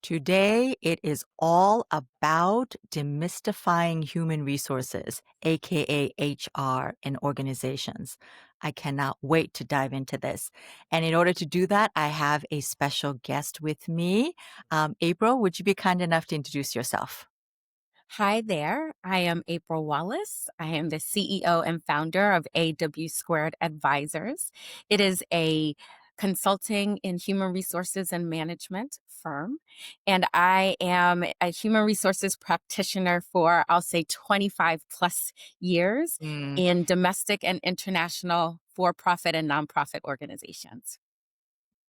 Today, it is all about demystifying human resources, aka HR, in organizations. I cannot wait to dive into this. And in order to do that, I have a special guest with me. April, would you be kind enough to introduce yourself? Hi there. I am April Wallace. I am the CEO and founder of AW Squared Advisors. It is a consulting in human resources and management firm. And I am a human resources practitioner for, I'll say, 25 plus years Mm, in domestic and international for profit and nonprofit organizations.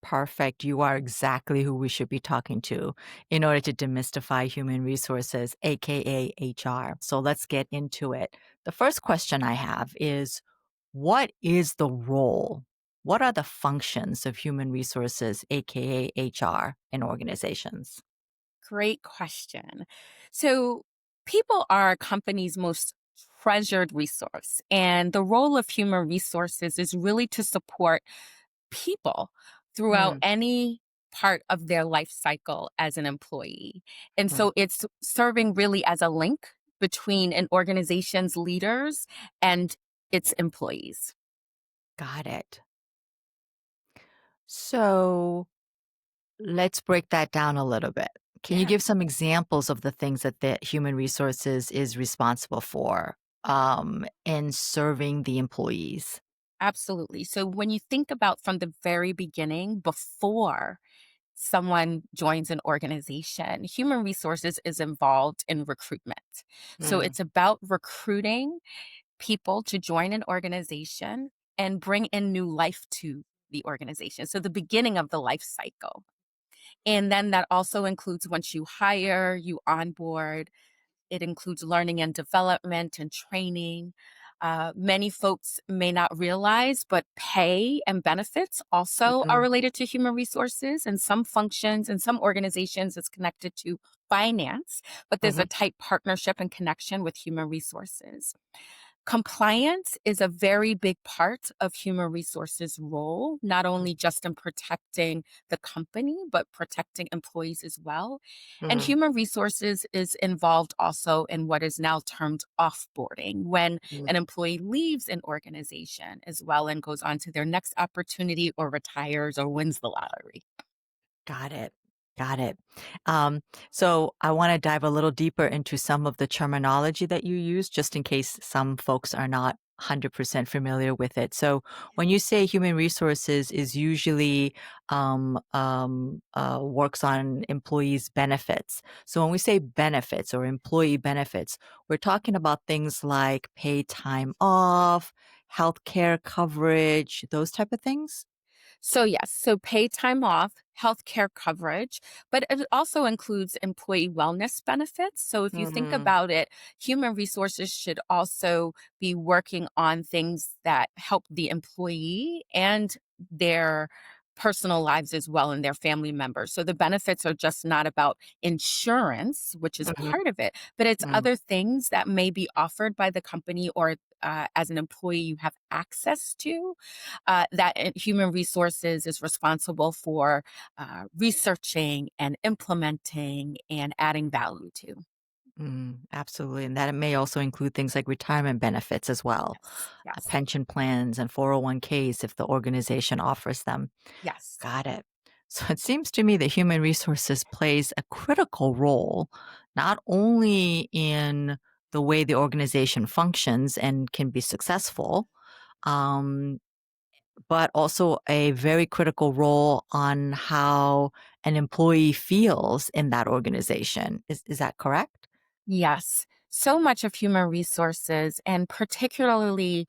perfect. You are exactly who we should be talking to in order to demystify human resources, aka HR. So let's get into it. The first question I have is, what is the role? What are the functions of human resources, aka HR, in organizations? Great question. So, people are a company's most treasured resource, and the role of human resources is really to support people throughout Mm, any part of their life cycle as an employee. And mm, so, it's serving really as a link between an organization's leaders and its employees. got it. So let's break that down a little bit. Can you Yeah. give some examples of the things that the human resources is responsible for in serving the employees? Absolutely. So when you think about from the very beginning, before someone joins an organization, human resources is involved in recruitment. So Mm, it's about recruiting people to join an organization and bring in new life to the organization. So the beginning of the life cycle. And then that also includes once you hire, you onboard, it includes learning and development and training. Many folks may not realize, but pay and benefits also are mm, related to human resources, and some functions and some organizations it's connected to finance, but there's a mhm, tight partnership and connection with human resources. Compliance is a very big part of human resources role, not only just in protecting the company, but protecting employees as well. And mm, human resources is involved also in what is now termed offboarding, when mm. an employee leaves an organization as well and goes on to their next opportunity or retires or wins the lottery. Got it. Got it. Um, so I want to dive a little deeper into some of the terminology that you use, just in case some folks are not 100% familiar with it. So when you say human resources is usually works on employees' benefits. So when we say benefits or employee benefits, we're talking about things like paid time off, healthcare coverage, those type of things. So, yes, so paid time off, healthcare coverage, but it also includes employee wellness benefits. So, if you think Mm, about it, human resources should also be working on things that help the employee and their personal lives as well and their family members. So, the benefits are just not about insurance, which is mhm, part of it, but it's mm. other things that may be offered by the company or as an employee you have access to that human resources is responsible for researching and implementing and adding value to. Absolutely. And that it may also include things like retirement benefits as well, Yes, yes, pension plans and 401ks if the organization offers them. yes. Got it. So it seems to me that human resources plays a critical role, not only in the way the organization functions and can be successful, um, but also a very critical role on how an employee feels in that organization. Is that correct? Yes. So much of human resources, and particularly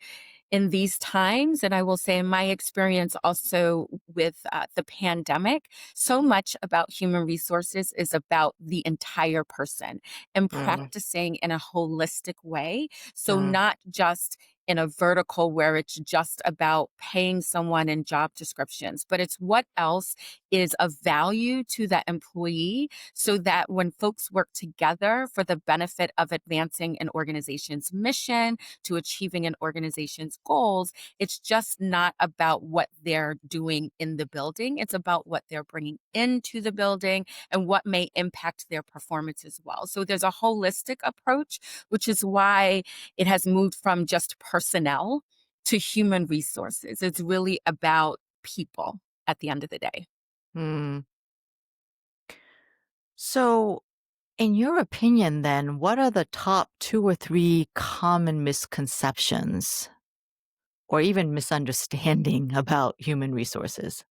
in these times, and I will say in my experience also with the pandemic, so much about human resources is about the entire person and Mm, practicing in a holistic way. So, mm, not just in a vertical where it's just about paying someone in job descriptions, but it's what else is of value to that employee so that when folks work together for the benefit of advancing an organization's mission, to achieving an organization's goals, it's just not about what they're doing in the building. It's about what they're bringing into the building and what may impact their performance as well. So there's a holistic approach, which is why it has moved from just personnel to human resources. It's really about people at the end of the day. Hmm. So, in your opinion, then, what are the top two or three common misconceptions or even misunderstanding about human resources?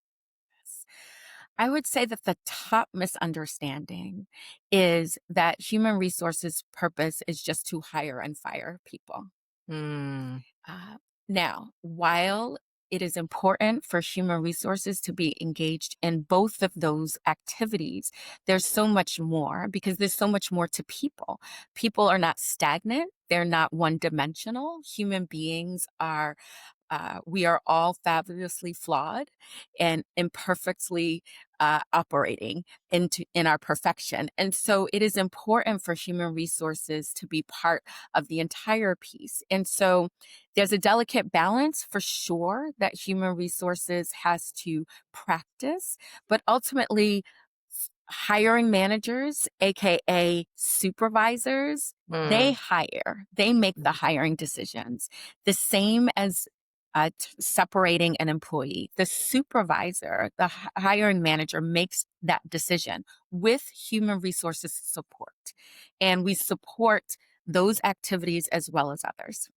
I would say that the top misunderstanding is that human resources purpose is just to hire and fire people. Hmm. Uh, Now, while it is important for human resources to be engaged in both of those activities, there's so much more because there's so much more to people. People are not stagnant, they're not one dimensional. Human beings are we are all fabulously flawed and imperfectly operating in our perfection. And so it is important for human resources to be part of the entire piece. And so there's a delicate balance for sure that human resources has to practice, but ultimately, hiring managers, AKA supervisors, they Mm. hire, they make the hiring decisions. The same as separating an employee. The supervisor, the hiring manager makes that decision with human resources support. And we support those activities as well as others.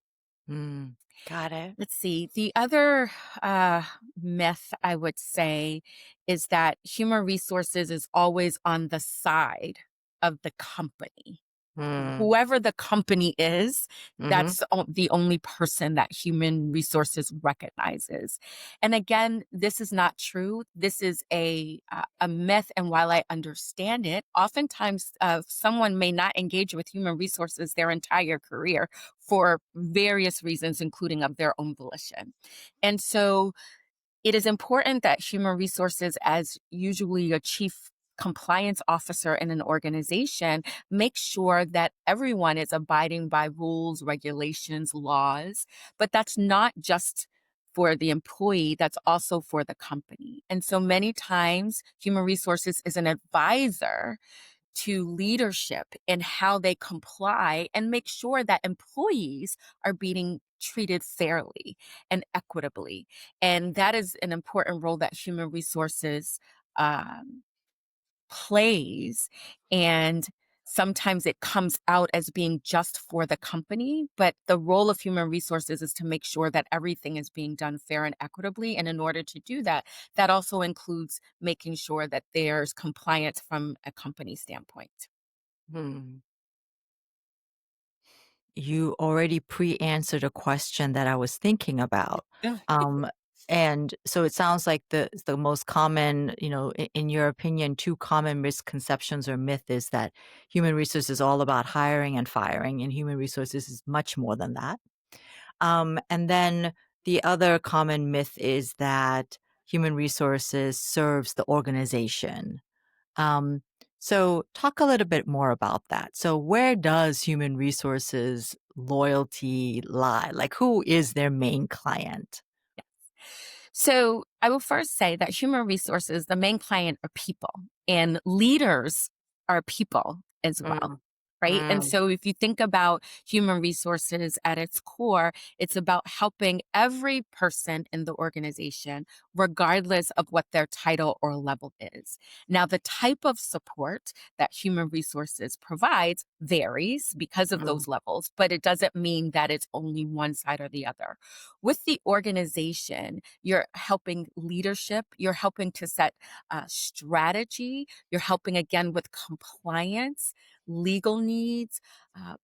Mm. Got it. Let's see. The other uh, myth I would say is that human resources is always on the side of the company. Mm. Whoever the company is, Mhm. that's the only person that human resources recognizes. And again, this is not true. This is a myth. And while I understand it, oftentimes someone may not engage with human resources their entire career for various reasons, including of their own volition. And so it is important that human resources, as usually a chief compliance officer in an organization, make sure that everyone is abiding by rules, regulations, laws. But that's not just for the employee, that's also for the company. And so many times, human resources is an advisor to leadership in how they comply and make sure that employees are being treated fairly and equitably. And that is an important role that human resources um, plays. And sometimes it comes out as being just for the company, but the role of human resources is to make sure that everything is being done fair and equitably. And in order to do that, that also includes making sure that there's compliance from a company standpoint. Hmm. You already pre-answered a question that I was thinking about. Ugh. Um, and so it sounds like the most common, in your opinion, two common misconceptions or myth is that human resources is all about hiring and firing, and human resources is much more than that. And then the other common myth is that human resources serves the organization. Um, so talk a little bit more about that. So where does human resources loyalty lie? Like who is their main client? So I will first say that human resources, the main client are people, and leaders are people as well. Mm, Right. And mm, so if you think about human resources at its core, it's about helping every person in the organization, regardless of what their title or level is. Now, the type of support that human resources provides varies because of mm, those levels, but it doesn't mean that it's only one side or the other. With the organization, you're helping leadership, you're helping to set strategy, you're helping again with compliance, legal needs,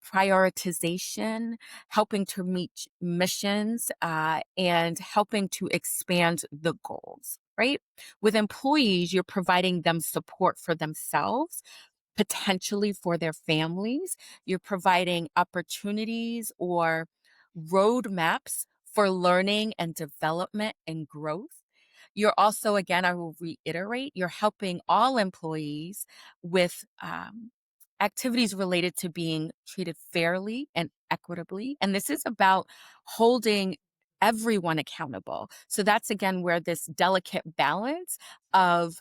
prioritization, helping to meet missions, and helping to expand the goals. Right? With employees, you're providing them support for themselves, potentially for their families. You're providing opportunities or roadmaps for learning and development and growth. You're also, again, I will reiterate, you're helping all employees with activities related to being treated fairly and equitably. And this is about holding everyone accountable. So that's again where this delicate balance of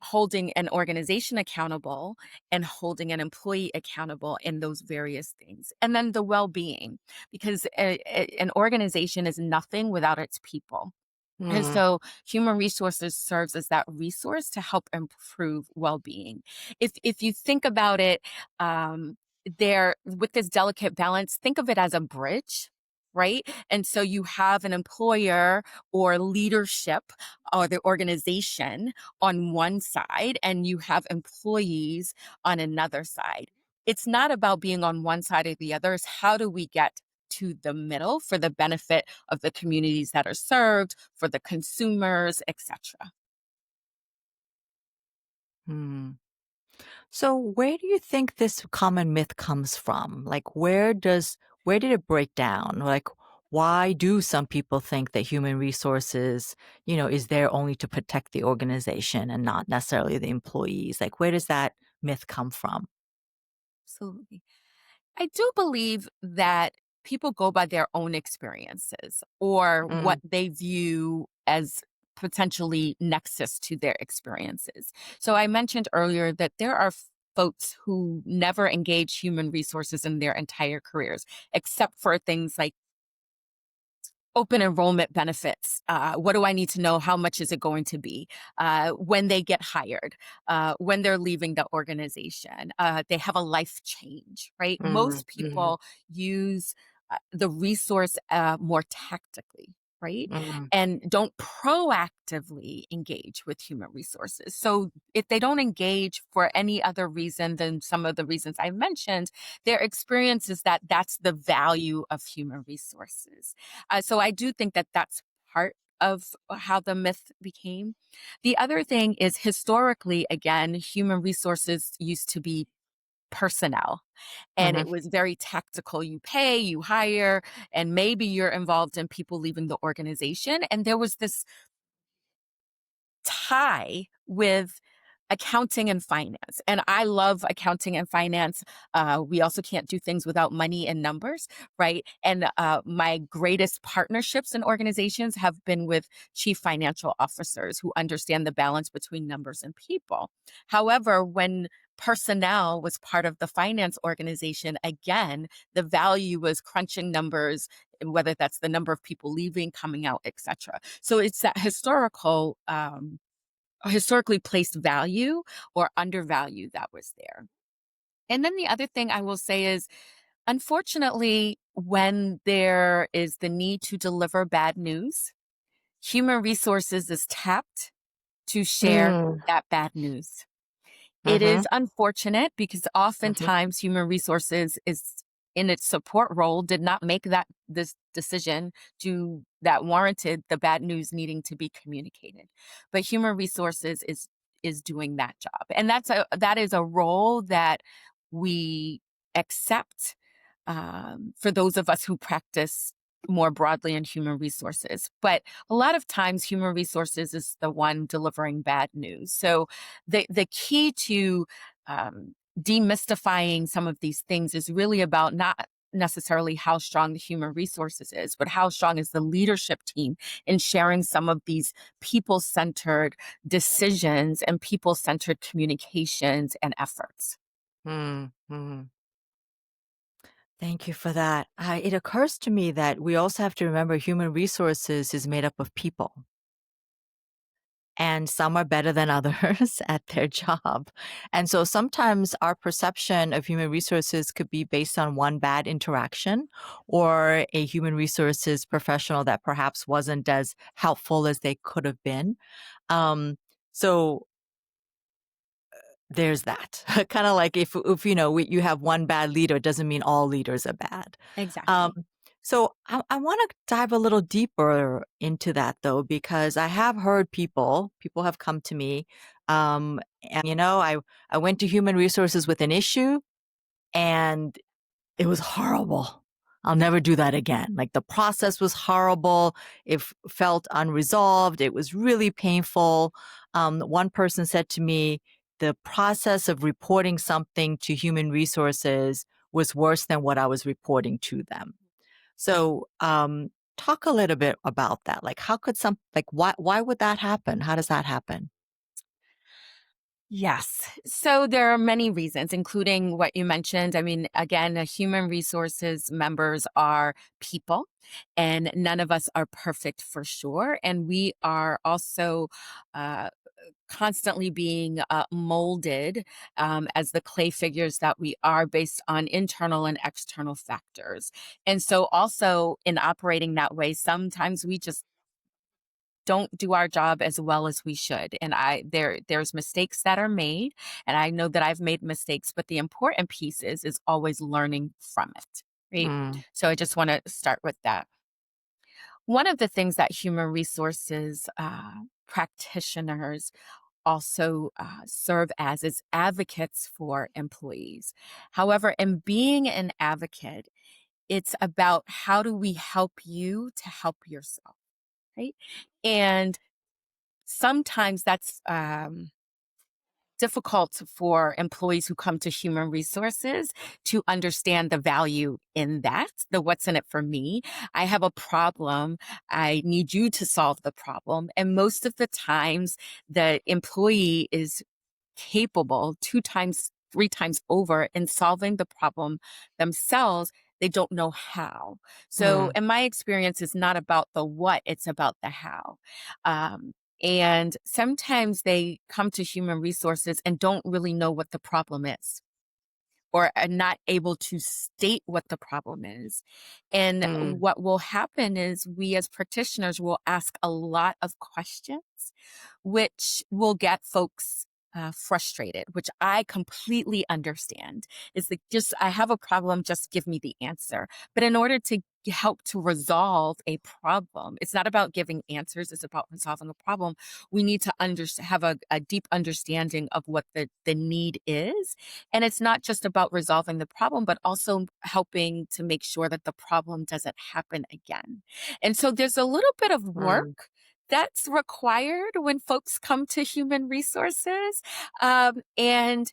holding an organization accountable and holding an employee accountable in those various things. And then the well being, because an organization is nothing without its people. And Mm, so human resources serves as that resource to help improve well-being. If you think about it, there with this delicate balance, think of it as a bridge, right? And so you have an employer or leadership or the organization on one side, and you have employees on another side. It's not about being on one side or the other. It's how do we get to the middle for the benefit of the communities that are served, for the consumers, etc. mm. So where do you think this common myth comes from? Like where did it break down? Like why do some people think that human resources, is there only to protect the organization and not necessarily the employees? Like where does that myth come from? Absolutely. I do believe that people go by their own experiences or what Mm, they view as potentially nexus to their experiences. So I mentioned earlier that there are folks who never engage human resources in their entire careers, except for things like open enrollment benefits. What do I need to know? How much is it going to be? When they get hired, when they're leaving the organization, they have a life change, right? mm, Most mhm, people use the resource more tactically, right? mm, And don't proactively engage with human resources. So if they don't engage for any other reason than some of the reasons I mentioned, their experience is that that's the value of human resources. So I do think that that's part of how the myth became. The other thing is historically, again, human resources used to be personnel and mhm, it was very tactical. You pay, you hire, and maybe you're involved in people leaving the organization. And there was this tie with accounting and finance. And I love accounting and finance. We also can't do things without money and numbers, right? And my greatest partnerships in organizations have been with chief financial officers who understand the balance between numbers and people. However, when personnel was part of the finance organization, again, the value was crunching numbers, whether that's the number of people leaving, coming out, etc. So it's that historically placed value or undervalue that was there. And then the other thing I will say is, unfortunately, when there is the need to deliver bad news, human resources is tapped to share mm, that bad news. It mhm, is unfortunate because mhm, oftentimes human resources is in its support role did not make this decision to that warranted the bad news needing to be communicated. But human resources is doing that job. And that is a role that we accept for those of us who practice more broadly in human resources. But a lot of times, human resources is the one delivering bad news. So the key to demystifying some of these things is really about not necessarily how strong the human resources is, but how strong is the leadership team in sharing some of these people centered decisions and people centered communications and efforts. mm, mhm. Thank you for that. It occurs to me that we also have to remember human resources is made up of people, and some are better than others at their job. And so sometimes our perception of human resources could be based on one bad interaction or a human resources professional that perhaps wasn't as helpful as they could have been. Um, so there's that. Kind of like if you have one bad leader, it doesn't mean all leaders are bad. Um, Exactly. so I want to dive a little deeper into that though, because I have heard people have come to me, and I went to human resources with an issue, and it was horrible. I'll never do that again. Like the process was horrible. It felt unresolved. It was really painful. One person said to me, the process of reporting something to human resources was worse than what I was reporting to them. So, talk a little bit about that. Like, how could like, why would that happen? How does that happen? Yes. So there are many reasons, including what you mentioned. I mean, again, human resources members are people, and none of us are perfect for sure. And we are also uh, constantly being molded as the clay figures that we are based on internal and external factors. And so, also in operating that way, sometimes we just don't do our job as well as we should. And there's mistakes that are made, and I know that I've made mistakes, but the important piece is always learning from it, right? Mm, So I just want to start with that. One of the things that human resources practitioners also serve as is advocates for employees. However, in being an advocate, it's about how do we help you to help yourself, right? And sometimes that's difficult for employees who come to human resources to understand the value in that, the what's in it for me. I have a problem. I need you to solve the problem. And most of the times, the employee is capable 2 times, 3 times over in solving the problem themselves. They don't know how. So, mm, in my experience, it's not about the what, it's about the how. Um, and sometimes they come to human resources and don't really know what the problem is or are not able to state what the problem is. And mm, what will happen is we as practitioners will ask a lot of questions, which will get folks frustrated, which I completely understand. It's like, just, I have a problem, just give me the answer. But in order to help to resolve a problem, it's not about giving answers, it's about resolving a problem. We need to have a deep understanding of what the need is. And it's not just about resolving the problem, but also helping to make sure that the problem doesn't happen again. And so there's a little bit of mm, work that's required when folks come to human resources. And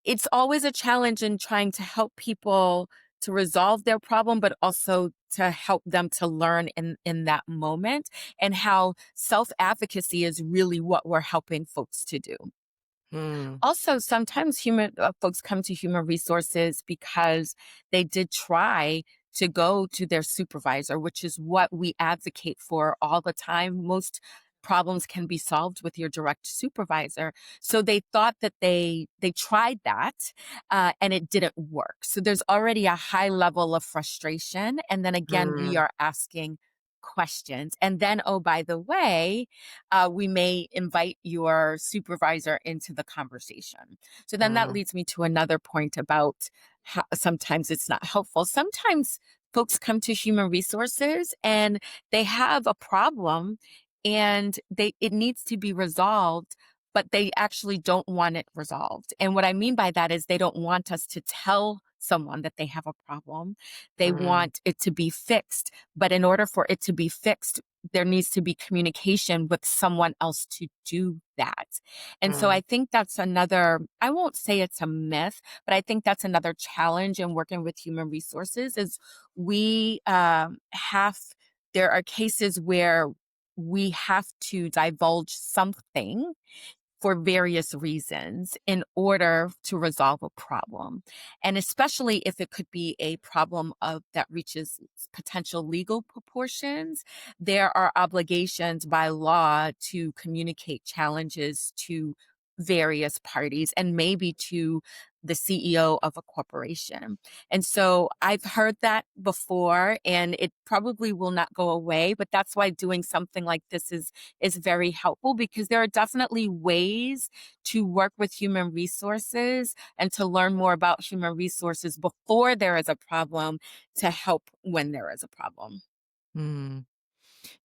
it's always a challenge in trying to help people to resolve their problem, but also to help them to learn in that moment, and how self advocacy is really what we're helping folks to do. mm, Also, sometimes human folks come to human resources because they did try to go to their supervisor, which is what we advocate for all the time. Most problems can be solved with your direct supervisor. So they thought that they tried that, and it didn't work. So there's already a high level of frustration, and then again we mm, are asking questions. And then, oh, by the way, we may invite your supervisor into the conversation. So then that mm, leads me to another point about how sometimes it's not helpful. Sometimes folks come to human resources and they have a problem, and it needs to be resolved, but they actually don't want it resolved. And what I mean by that is they don't want us to tell someone that they have a problem. They mm, want it to be fixed. But in order for it to be fixed, there needs to be communication with someone else to do that. And so mm, I think that's another, I won't say it's a myth, but I think that's another challenge in working with human resources is we there are cases where we have to divulge something for various reasons in order to resolve a problem. And especially if it could be a problem of that reaches potential legal proportions, there are obligations by law to communicate challenges to various parties and maybe to the CEO of a corporation. And so I've heard that before, and it probably will not go away, but that's why doing something like this is very helpful, because there are definitely ways to work with human resources and to learn more about human resources before there is a problem to help when there is a problem. mm.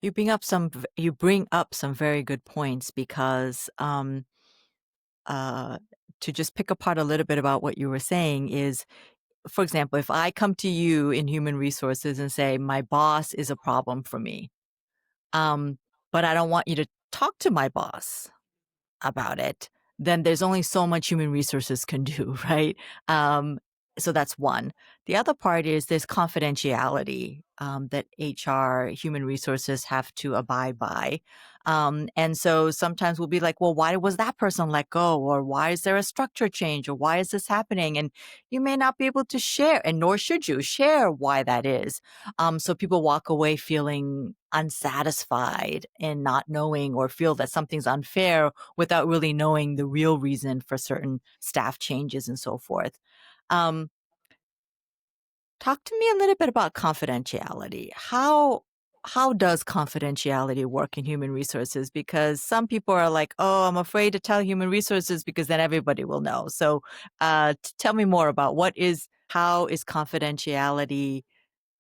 You bring up some very good points because, uh, to just pick apart a little bit about what you were saying is for example, if I come to you in human resources and say, my boss is a problem for me, um, but I don't want you to talk to my boss about it, then there's only so much human resources can do, right? Um, so that's one. The other part is there's confidentiality that HR, human resources have to abide by. And so sometimes we'll be like, well, why was that person let go? Or why is there a structure change? Or why is this happening? And you may not be able to share, and nor should you share why that is. So people walk away feeling unsatisfied and not knowing or feel that something's unfair without really knowing the real reason for certain staff changes and so forth. Um, Talk to me a little bit about confidentiality. How does confidentiality work in human resources? Because some people are like, "Oh, I'm afraid to tell human resources because then everybody will know." So, tell me more about how is confidentiality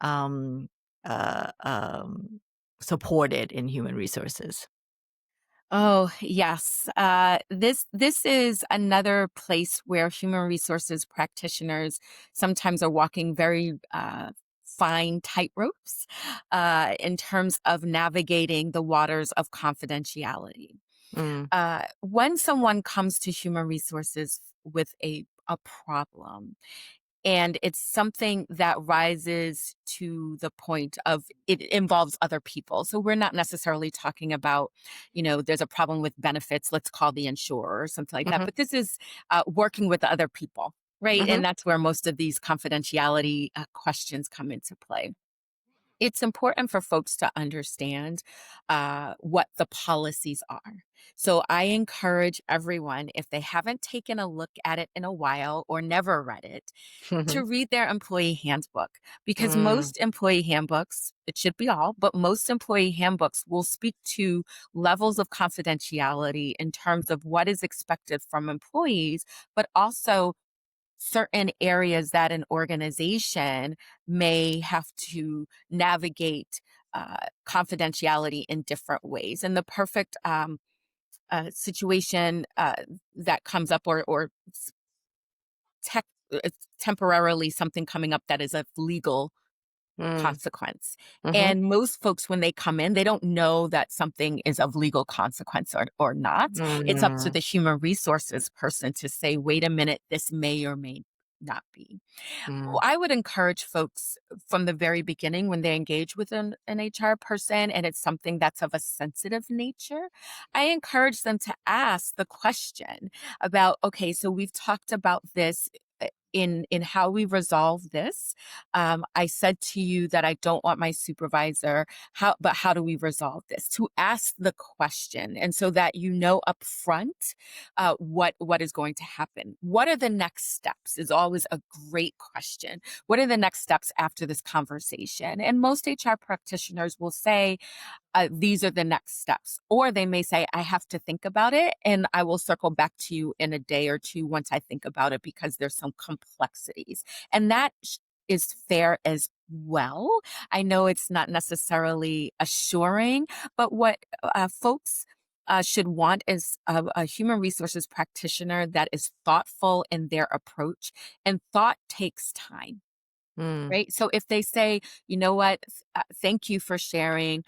um, uh, um, supported in human resources? Oh, yes. This is another place where human resources practitioners sometimes are walking very fine tightropes in terms of navigating the waters of confidentiality. Mm, When someone comes to human resources with a problem, and it's something that rises to the point of it involves other people. So we're not necessarily talking about, there's a problem with benefits, let's call the insurer or something like that. mhm, But this is working with other people, right? mhm, And that's where most of these confidentiality questions come into play. It's important for folks to understand what the policies are. So I encourage everyone, if they haven't taken a look at it in a while or never read it, to mhm, read their employee handbook, because mm, most employee handbooks, it should be all, but most employee handbooks will speak to levels of confidentiality in terms of what is expected from employees, but also certain areas that an organization may have to navigate confidentiality in different ways. And the perfect situation that comes up, or tech, temporarily something coming up that is of legal mm, consequence. mhm, And most folks, when they come in, they don't know that something is of legal consequence or not. It's up to mm, the human resources person to say, wait a minute, this may or may not be. mm, I would encourage folks from the very beginning, when they engage with an HR person and it's something that's of a sensitive nature, I encourage them to ask the question about, okay, so we've talked about this in how we resolve this. I said to you that I don't want my supervisor. How do we resolve this? To ask the question, and so that you know up front what is going to happen. What are the next steps? Is always a great question. What are the next steps after this conversation? And most HR practitioners will say, these are the next steps. Or they may say, I have to think about it and I will circle back to you in a day or two once I think about it because there's some complexities. And that is fair as well. I know it's not necessarily assuring, but what folks should want is a human resources practitioner that is thoughtful in their approach, and thought takes time. mm. Right. So if they say, you know what, thank you for sharing.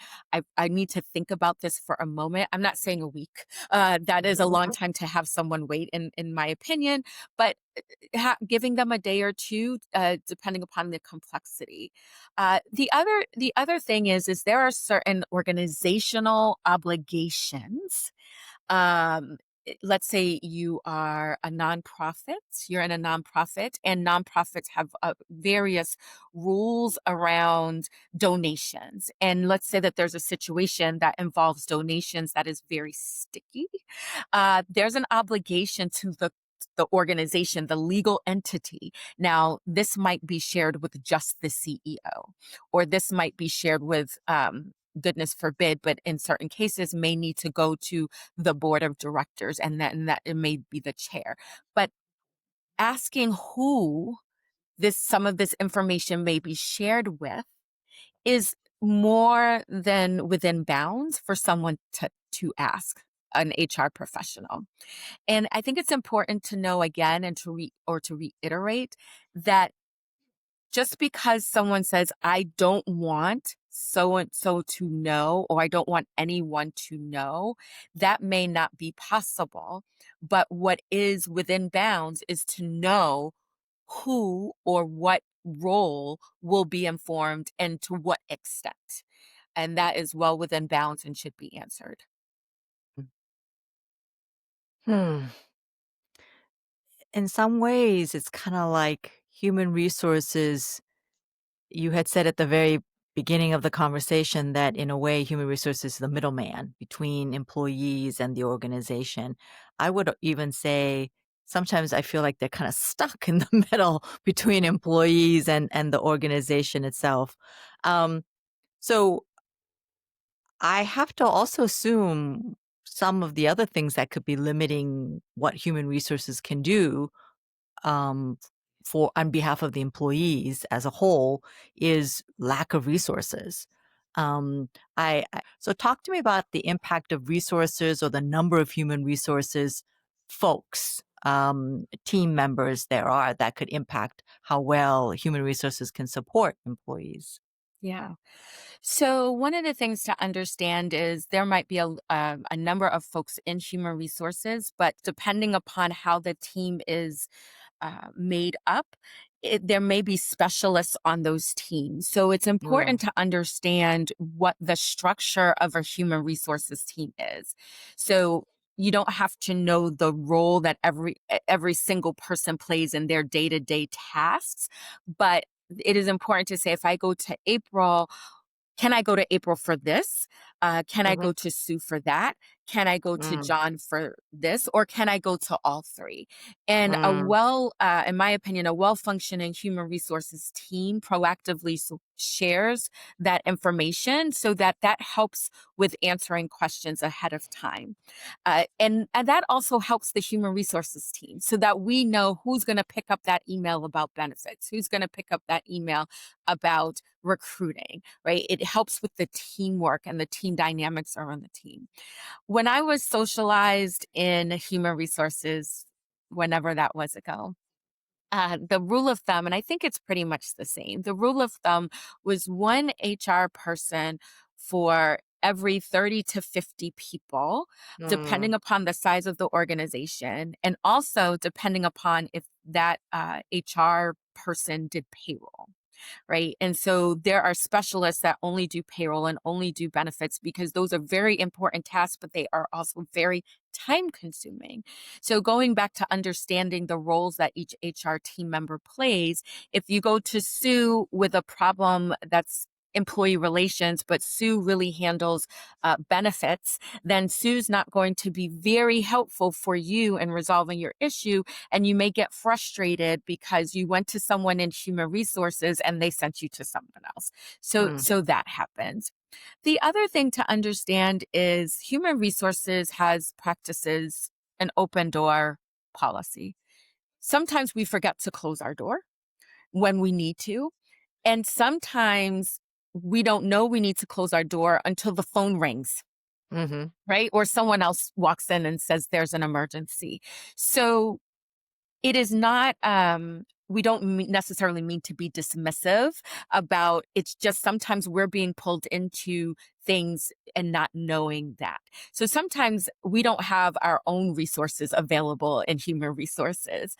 I need to think about this for a moment. I'm not saying a week. That is a long Mhm, time to have someone wait, in my opinion, but giving them a day or two, depending upon the complexity. The other thing is there are certain organizational obligations. Let's say you are a nonprofit, you're in a nonprofit, and nonprofits have various rules around donations. And let's say that there's a situation that involves donations that is very sticky. There's an obligation to the organization, the legal entity. Now, this might be shared with just the CEO, or this might be shared with, goodness forbid, but in certain cases may need to go to the board of directors, and that it may be the chair. But asking who this some of this information may be shared with is more than within bounds for someone to ask an HR professional. And I think it's important to know again, and to reiterate that Just because someone says, I don't want so and so to know, or I don't want anyone to know, that may not be possible. But what is within bounds is to know who or what role will be informed and to what extent. And that is well within bounds and should be answered. Hmm. In some ways, it's kind of like human resources. You had said at the very beginning of the conversation that, in a way, human resources is the middleman between employees and the organization. I would even say sometimes I feel like they're kind of stuck in the middle between employees and the organization itself. Um, so I have to also assume some of the other things that could be limiting what human resources can do, um, for on behalf of the employees as a whole, is lack of resources. So talk to me about the impact of resources or the number of human resources folks, team members there are that could impact how well human resources can support employees. Yeah. So, one of the things to understand is there might be a number of folks in human resources, but depending upon how the team is made up, there may be specialists on those teams. So it's important Mm, to understand what the structure of a human resources team is. So you don't have to know the role that every single person plays in their day-to-day tasks, but it is important to say if I go to April, can I go to April for this? Can I go mhm, to Sue for that? Can I go to mm, John for this? Or can I go to all three? And mm, in my opinion, a well functioning human resources team proactively shares that information so that that helps with answering questions ahead of time. And that also helps the human resources team so that we know who's going to pick up that email about benefits, who's going to pick up that email about recruiting, right? It helps with the teamwork and the team dynamics around the team. When I was socialized in human resources, whenever that was ago, the rule of thumb, and I think it's pretty much the same, the rule of thumb was one HR person for every 30 to 50 people, mm, depending upon the size of the organization, and also depending upon if that HR person did payroll, right? And so there are specialists that only do payroll and only do benefits because those are very important tasks, but they are also very time consuming. So going back to understanding the roles that each HR team member plays, if you go to Sue with a problem that's employee relations, but Sue really handles benefits, then Sue's not going to be very helpful for you in resolving your issue. And you may get frustrated because you went to someone in human resources and they sent you to someone else. mm, So that happens. The other thing to understand is human resources has practices an open door policy. Sometimes we forget to close our door when we need to. And sometimes we don't know we need to close our door until the phone rings, mhm, right? Or someone else walks in and says there's an emergency. So it is not, we don't necessarily mean to be dismissive about it's just sometimes we're being pulled into things and not knowing that. So sometimes we don't have our own resources available in human resources.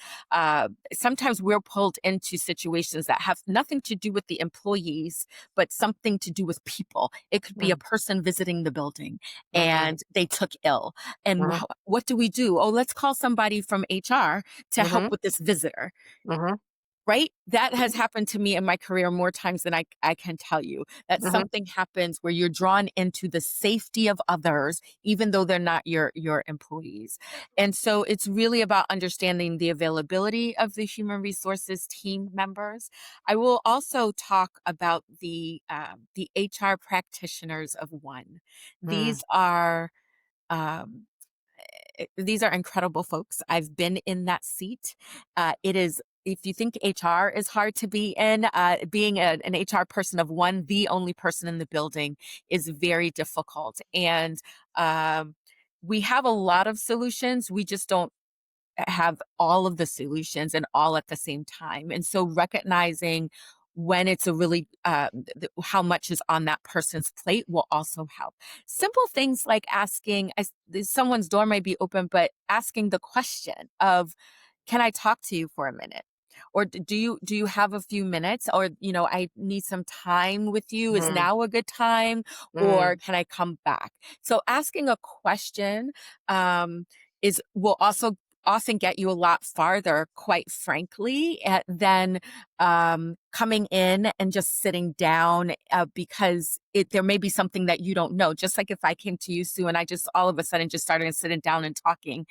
Sometimes we're pulled into situations that have nothing to do with the employees, but something to do with people. It could be a mm, person visiting the building mhm, and they took ill. And mhm, what do we do? Oh, let's call somebody from HR to help mhm, with this visitor, mhm, right? That has mhm, happened to me in my career more times than I can tell you. That mhm, something happens where you're drawn into the safety of others, even though they're not your employees. And so it's really about understanding the availability of the human resources team members. I will also talk about the HR practitioners of one. mm, These are um, these are incredible folks. I've been in that seat. It is, if you think HR is hard to be in, being an HR person of one, the only person in the building is very difficult. And um, we have a lot of solutions. We just don't have all of the solutions and all at the same time. And so recognizing when it's a really how much is on that person's plate will also help. Simple things like asking, someone's door might be open, but asking the question of, "Can I talk to you for a minute?" Or do you have a few minutes? Or, "I need some time with you. Is Mm, now a good time? mm, Or can I come back?" So asking a question is will also often get you a lot farther, quite frankly, than coming in and just sitting down because there may be something that you don't know. Just like if I came to you, Sue, and I just all of a sudden just started sitting down and talking,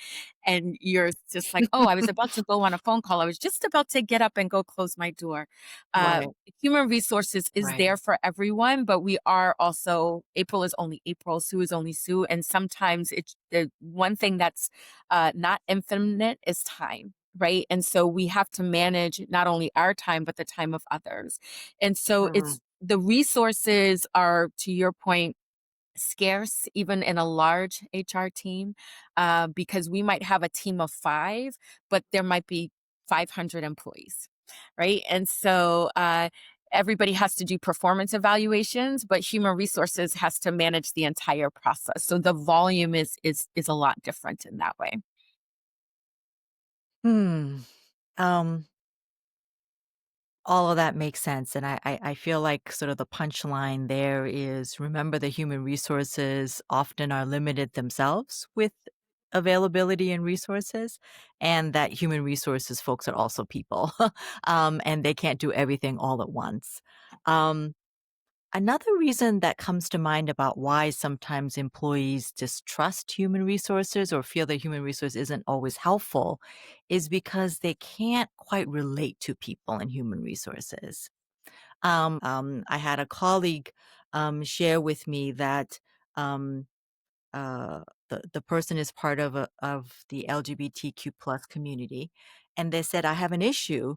and you're just like, "Oh, I was about to go on a phone call. I was just about to get up and go close my door." Uh, right, Human resources is right. there for everyone, but we are also April is only April, Sue is only Sue, and sometimes it's the one thing that's not infinite is time. Right. And so we have to manage not only our time, but the time of others. And so Mm, it's the resources are, to your point, scarce even in a large HR team, because we might have a team of five, but there might be 500 employees, right? And so everybody has to do performance evaluations, but human resources has to manage the entire process. So the volume is a lot different in that way. hmm. Um, all of that makes sense, and I feel like sort of the punchline there is, remember, the human resources often are limited themselves with availability and resources, and that human resources folks are also people, and they can't do everything all at once. Um, Another reason that comes to mind about why sometimes employees distrust human resources or feel that human resource isn't always helpful is because they can't quite relate to people in human resources. I had a colleague share with me that um, the person is part of the LGBTQ plus community, and they said, "I have an issue,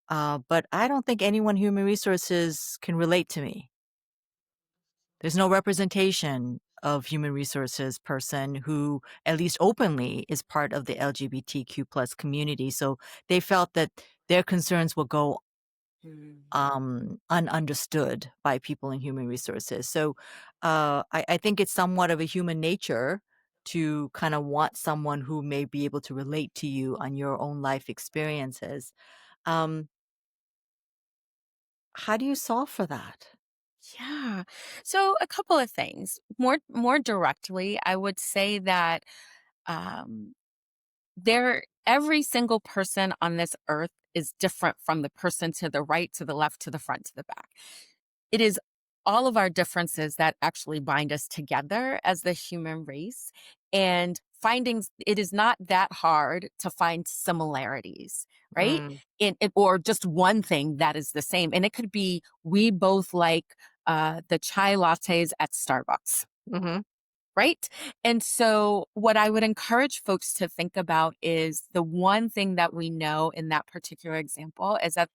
but I don't think anyone human resources can relate to me. There's no representation of human resources person who at least openly is part of the LGBTQ plus community." So they felt that their concerns will go Mm. ununderstood by people in human resources. So I think it's somewhat of a human nature to kind of want someone who may be able to relate to you on your own life experiences. Um, how do you solve for that? Yeah. So a couple of things. More directly, I would say that um, every single person on this earth is different from the person to the right, to the left, to the front, to the back. It is all of our differences that actually bind us together as the human race. And it is not that hard to find similarities, right? Mm, Or just one thing that is the same. And it could be we both like the chai lattes at Starbucks, mhm, right? And so, what I would encourage folks to think about is the one thing that we know in that particular example is that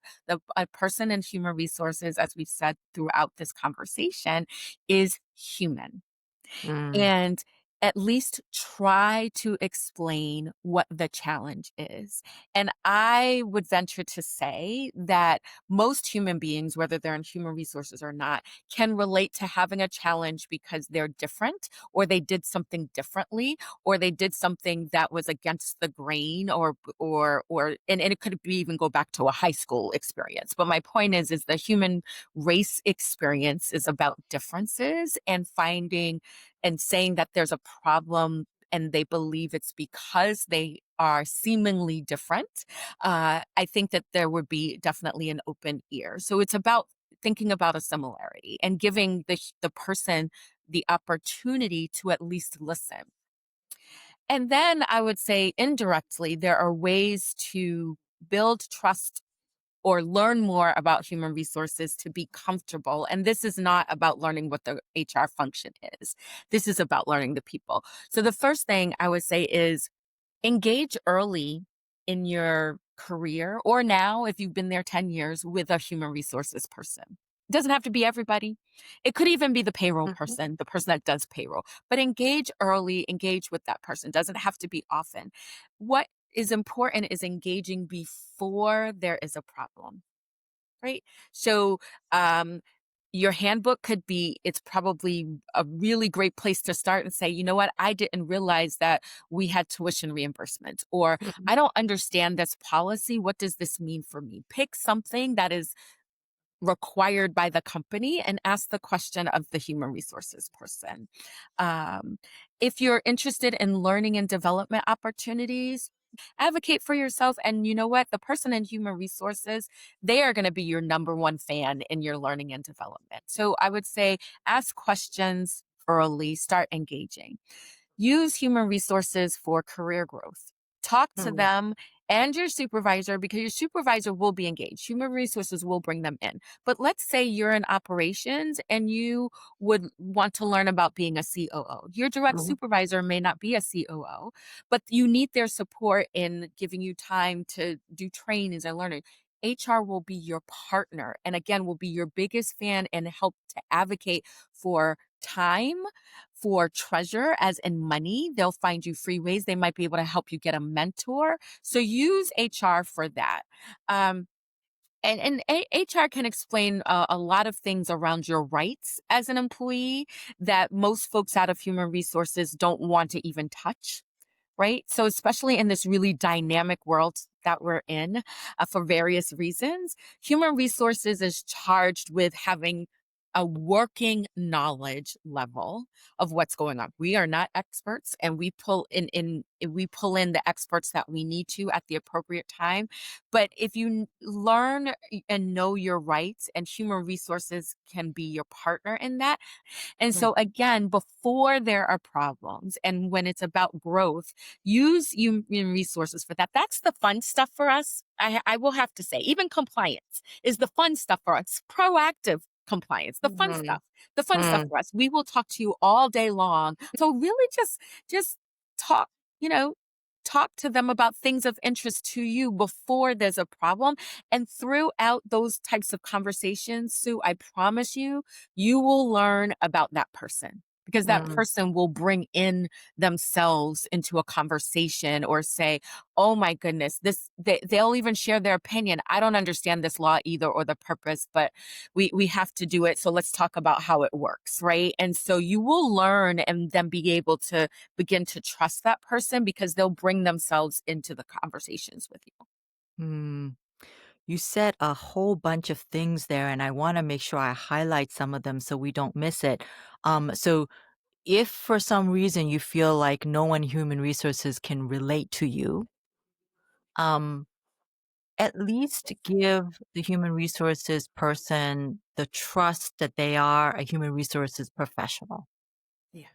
a person in human resources, as we've said throughout this conversation, is human, mm, and at least try to explain what the challenge is. And I would venture to say that most human beings, whether they're in human resources or not, can relate to having a challenge because they're different, or they did something differently, or they did something that was against the grain, and it could be even go back to a high school experience. But my point is the human race experience is about differences and finding and saying that there's a problem and they believe it's because they are seemingly different. I think that there would be definitely an open ear. So it's about thinking about a similarity and giving the person the opportunity to at least listen. And then I would say indirectly, there are ways to build trust or learn more about human resources to be comfortable. And this is not about learning what the HR function is. This is about learning the people. So the first thing I would say is engage early in your career, or now if you've been there 10 years, with a human resources person. It doesn't have to be everybody. It could even be the payroll mhm. person, the person that does payroll. But engage early, engage with that person. Doesn't have to be often. What is important is engaging before there is a problem. right? So, um, your handbook could be it's probably a really great place to start and say, "You know what? I didn't realize that we had tuition reimbursement," or Mhm. "I don't understand this policy. What does this mean for me?" Pick something that is required by the company and ask the question of the human resources person. Um, if you're interested in learning and development opportunities, advocate for yourself. And you know what? The person in human resources, they are going to be your number one fan in your learning and development. So I would say ask questions early, start engaging. Use human resources for career growth. Talk to Mm, them and your supervisor because your supervisor will be engaged. Human resources will bring them in. But let's say you're in operations and you would want to learn about being a COO. Your direct mhm, supervisor may not be a COO, but you need their support in giving you time to do trainings and learning. HR will be your partner and again will be your biggest fan and help to advocate for time, for treasure, as in money. They'll find you free ways. They might be able to help you get a mentor. So use HR for that. Um, HR can explain a lot of things around your rights as an employee that most folks out of human resources don't want to even touch. Right. So, especially in this really dynamic world that we're in for various reasons, human resources is charged with having a working knowledge level of what's going on. We are not experts and we pull in the experts that we need to at the appropriate time. But if you learn and know your rights and human resources can be your partner in that, and mm, so again, before there are problems and when it's about growth, use human resources for that. That's the fun stuff for us. I will have to say, even compliance is the fun stuff for us. Proactive compliance, mhm, the fun stuff mm, for us. We will talk to you all day long. So really just talk, you know, talk to them about things of interest to you before there's a problem. And throughout those types of conversations, Sue, I promise you, you will learn about that person because that mm, person will bring in themselves into a conversation or say, "Oh my goodness, they'll even share their opinion. I don't understand this law either or the purpose, but we have to do it. So let's talk about how it works." Right. And so you will learn and then be able to begin to trust that person because they'll bring themselves into the conversations with you. mm. You said a whole bunch of things there, and I want to make sure I highlight some of them so we don't miss it. So if for some reason you feel like no one in human resources can relate to you, um, at least give the human resources person the trust that they are a human resources professional Yeah.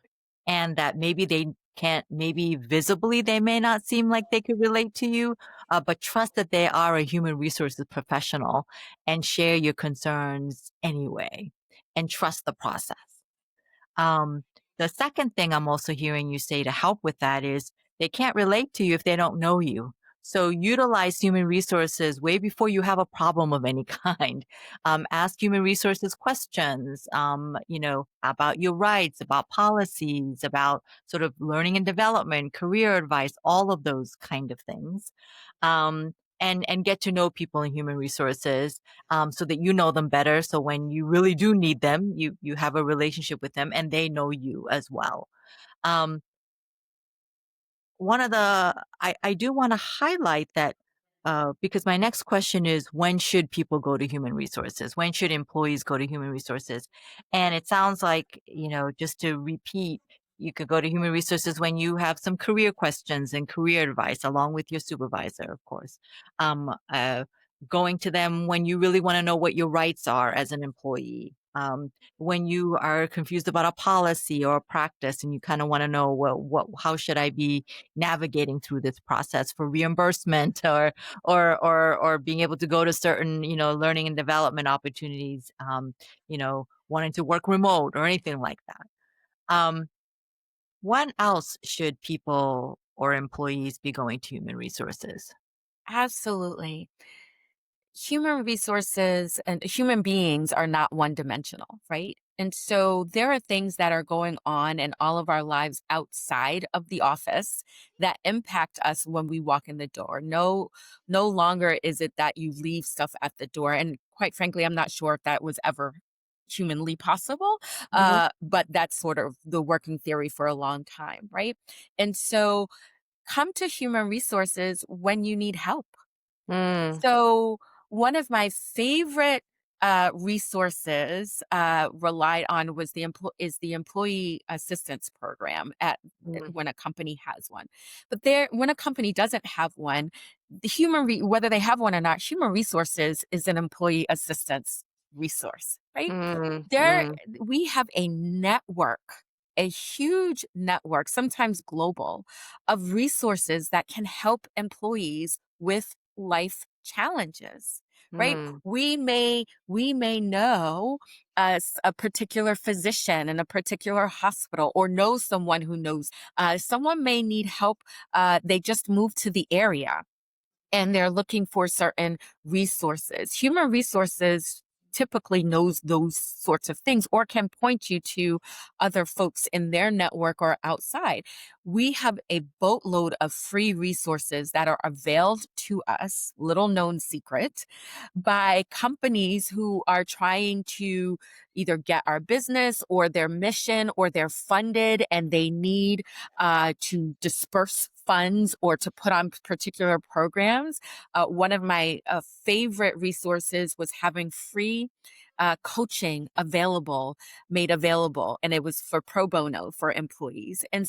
and that maybe they can't, maybe visibly they may not seem like they could relate to you, but trust that they are a human resources professional and share your concerns anyway and trust the process. Um, the second thing I'm also hearing you say to help with that is they can't relate to you if they don't know you. So utilize human resources way before you have a problem of any kind. Ask human resources questions, about your rights, about policies, about sort of learning and development, career advice, all of those kind of things. And get to know people in human resources so that you know them better. So when you really do need them, you have a relationship with them, and they know you as well. Um, one of the I do want to highlight that because my next question is when should people go to human resources? When should employees go to human resources? And it sounds like, just to repeat, you could go to human resources when you have some career questions and career advice along with your supervisor, of course. Going to them when you really want to know what your rights are as an employee. When you are confused about a policy or a practice and you kind of want to know, well, how should I be navigating through this process for reimbursement or being able to go to certain, learning and development opportunities, wanting to work remote or anything like that. Um, when else should people or employees be going to human resources? Absolutely. Human resources and human beings are not one dimensional, right? And so there are things that are going on in all of our lives outside of the office that impact us when we walk in the door. No longer is it that you leave stuff at the door. And quite frankly, I'm not sure if that was ever humanly possible. Mhm. But that's sort of the working theory for a long time, right? And so come to human resources when you need help. Mm, So one of my favorite resources relied on was the employee assistance program at mm, when a company has one. But there, when a company doesn't have one, whether they have one or not, human resources is an employee assistance resource, right? mm, There, mm, we have a network. A huge network, sometimes global, of resources that can help employees with life challenges, right? mm, We may know a particular physician in a particular hospital, or know someone who knows. Someone may need help. They just moved to the area and they're looking for certain resources. Human resources typically knows those sorts of things or can point you to other folks in their network or outside. We have a boatload of free resources that are availed to us, little known secret, by companies who are trying to either get our business or their mission, or they're funded and they need to disperse funds or to put on particular programs. One of my favorite resources was having free coaching made available, and it was for pro bono for employees. And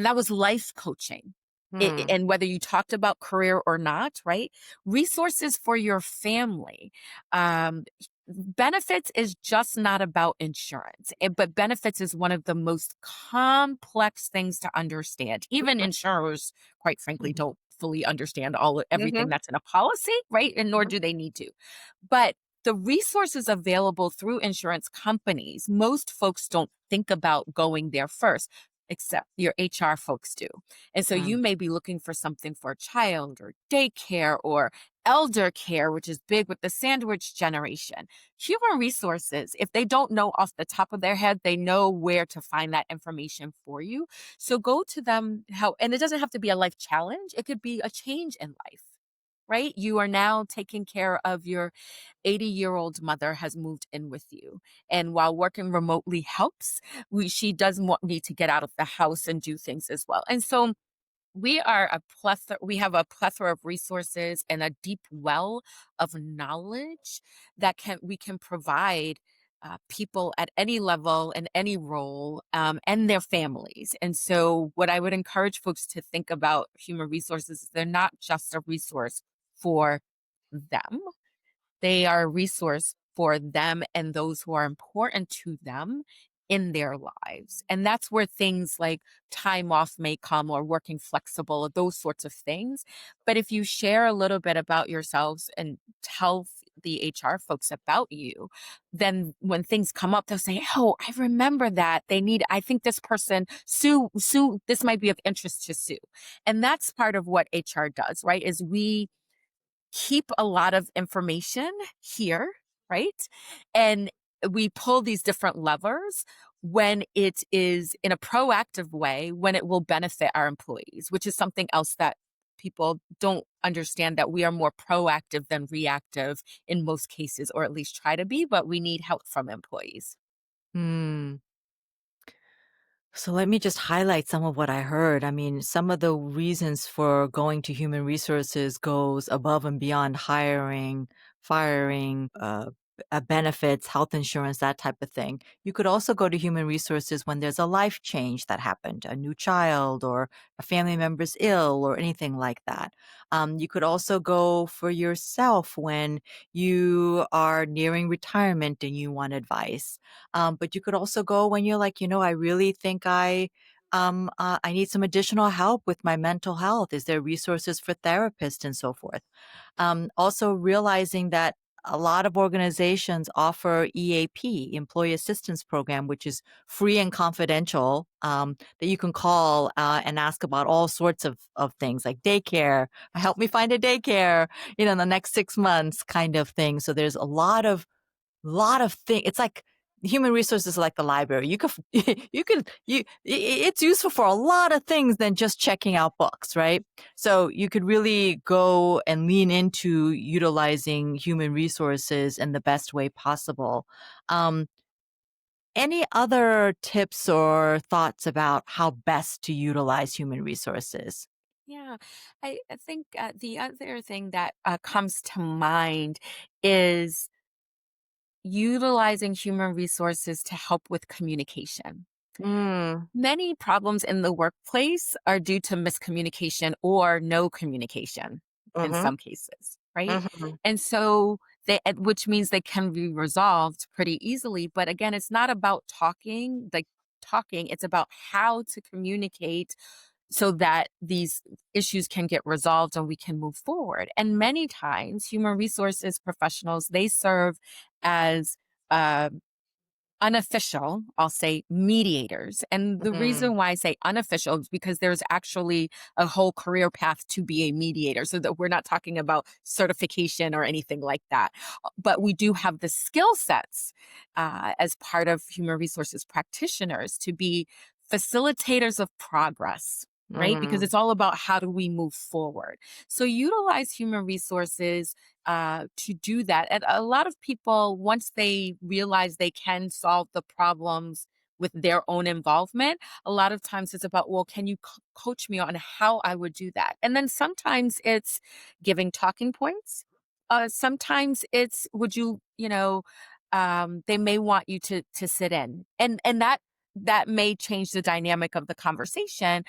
that was life coaching. mm, And whether you talked about career or not, right? Resources for your family. Um, Benefits is just not about insurance, but benefits is one of the most complex things to understand. Even insurers, quite frankly, mhm, don't fully understand everything mhm, that's in a policy, right? And nor mhm, do they need to. But the resources available through insurance companies, most folks don't think about going there first, except your HR folks do. And so you mm, may be looking for something for a child or daycare or elder care, which is big with the sandwich generation. Human resources, if they don't know off the top of their head, they know where to find that information for you. So go to them how, and it doesn't have to be a life challenge. It could be a change in life, right? You are now taking care of your 80-year-old mother has moved in with you. And while working remotely helps, she doesn't need to get out of the house and do things as well. And so we have a plethora of resources and a deep well of knowledge that we can provide people at any level and any role, and their families. And so what I would encourage folks to think about human resources is they're not just a resource for them. They are a resource for them and those who are important to them in their lives. And that's where things like time off may come, or working flexible, those sorts of things. But if you share a little bit about yourselves and tell the HR folks about you, then when things come up, they'll say, "Oh, I remember that. I think this person, Sue, this might be of interest to Sue." And that's part of what HR does, right? Is we keep a lot of information here, right? And we pull these different levers when it is in a proactive way, when it will benefit our employees, which is something else that people don't understand, that we are more proactive than reactive in most cases, or at least try to be, but we need help from employees. mm. So let me just highlight some of what I heard. I mean, some of the reasons for going to human resources goes above and beyond hiring, firing, benefits, health insurance, that type of thing. You could also go to human resources when there's a life change that happened, a new child or a family member's ill or anything like that. You could also go for yourself when you are nearing retirement and you want advice. But you could also go when you're like, I really think I need some additional help with my mental health. Is there resources for therapists and so forth? Also realizing that a lot of organizations offer EAP, Employee Assistance Program, which is free and confidential, that you can call and ask about all sorts of things like daycare, help me find a daycare, in the next 6 months kind of thing. So there's a lot of things. It's like, human resources are like the library. You could you could you it's useful for a lot of things than just checking out books, right? So you could really go and lean into utilizing human resources in the best way possible. Um, any other tips or thoughts about how best to utilize human resources? Yeah, I think the other thing that comes to mind is utilizing human resources to help with communication. Mm, Many problems in the workplace are due to miscommunication or no communication in mhm, some cases, right? mhm, And so which means they can be resolved pretty easily. But again, it's not about talking, it's about how to communicate so that these issues can get resolved and we can move forward. And many times, human resources professionals, they serve as uh, unofficial, I'll say mediators. And the mm, reason why I say unofficial is because there's actually a whole career path to be a mediator, so that we're not talking about certification or anything like that. But we do have the skill sets as part of human resources practitioners to be facilitators of progress. Right? Because mm, it's all about how do we move forward. So utilize human resources to do that. And a lot of people, once they realize they can solve the problems with their own involvement, a lot of times it's about, well, can you coach me on how I would do that? And then sometimes it's giving talking points. Sometimes it's, would you, they may want you to sit in, and that may change the dynamic of the conversation,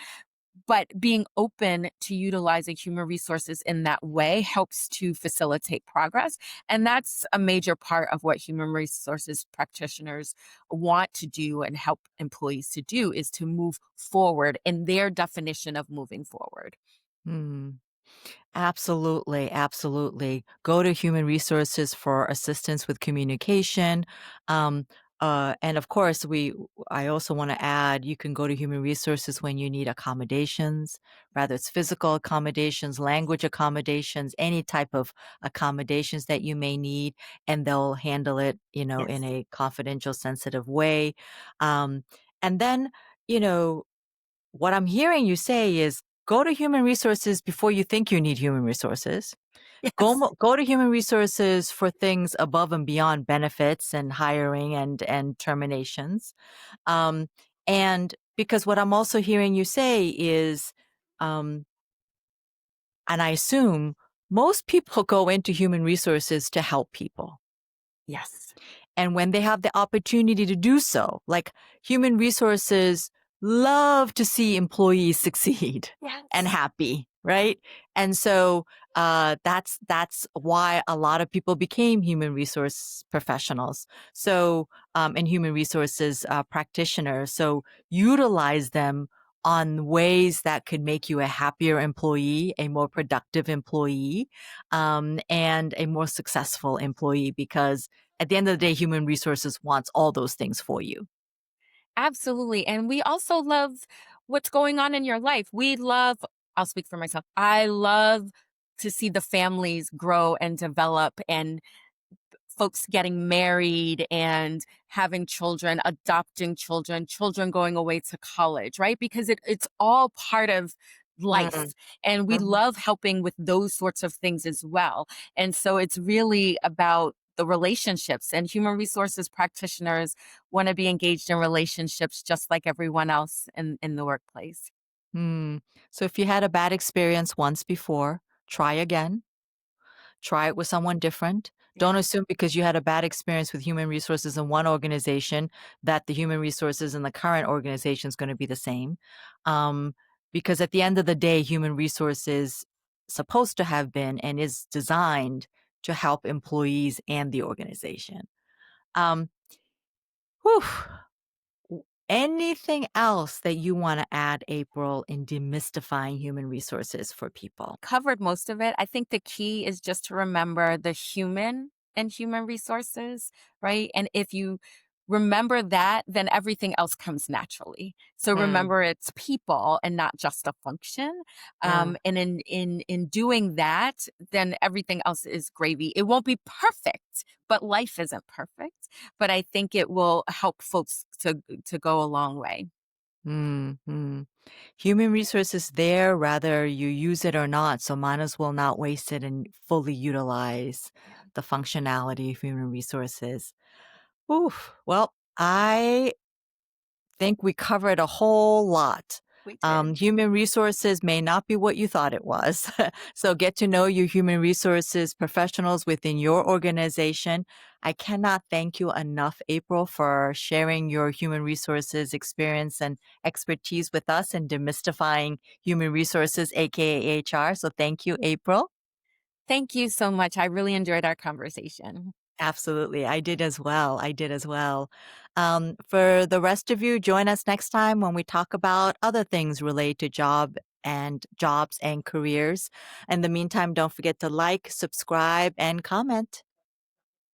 but being open to utilizing human resources in that way helps to facilitate progress. And that's a major part of what human resources practitioners want to do and help employees to do, is to move forward in their definition of moving forward. mm. Absolutely, absolutely. Go to human resources for assistance with communication. Um, and of course, I also want to add, you can go to human resources when you need accommodations, whether it's physical accommodations, language accommodations, any type of accommodations that you may need, and they'll handle it, in Yes. a confidential, sensitive way. Um, and then, you know, what I'm hearing you say is go to human resources before you think you need human resources. Yes. Go to human resources for things above and beyond benefits and hiring and terminations. Um, and because what I'm also hearing you say is, um, and I assume most people go into human resources to help people. Yes. And when they have the opportunity to do so, like human resources love to see employees succeed and Yes. happy, right? And so that's why a lot of people became human resource professionals. So and human resources practitioners. So utilize them on ways that could make you a happier employee, a more productive employee, and a more successful employee because at the end of the day, human resources wants all those things for you. Absolutely. And we also love what's going on in your life. I'll speak for myself. I love to see the families grow and develop, and folks getting married and having children, adopting children, children going away to college, right? Because it's all part of Mm, life. And we mhm, love helping with those sorts of things as well. And so it's really about the relationships, and human resources practitioners want to be engaged in relationships just like everyone else in the workplace. mm. So if you had a bad experience once before, try again. Try it with someone different. Don't Yeah. assume because you had a bad experience with human resources in one organization that the human resources in the current organization is going to be the same. Um, because at the end of the day, human resources supposed to have been and is designed to help employees and the organization. Um, whew. Anything else that you want to add, April, in demystifying human resources for people? Covered most of it. I think the key is just to remember the human and human resources, right? And if you remember that, then everything else comes naturally. So Mm, remember it's people and not just a function. yeah. And in doing that, then everything else is gravy. It won't be perfect, but life isn't perfect. But I think it will help folks to go a long way. Mm, mm. Human resources there, whether you use it or not, so might as well not waste it and fully utilize Yeah, the functionality of human resources. Oof. Well, I think we covered a whole lot. we did. Human resources may not be what you thought it was. So get to know your human resources professionals within your organization. I cannot thank you enough, April, for sharing your human resources experience and expertise with us and demystifying human resources, aka HR. So thank you, April. Thank you so much. I really enjoyed our conversation. Absolutely. I did as well. I did as well. For the rest of you, join us next time when we talk about other things related to jobs and careers. In the meantime, don't forget to like, subscribe, and comment.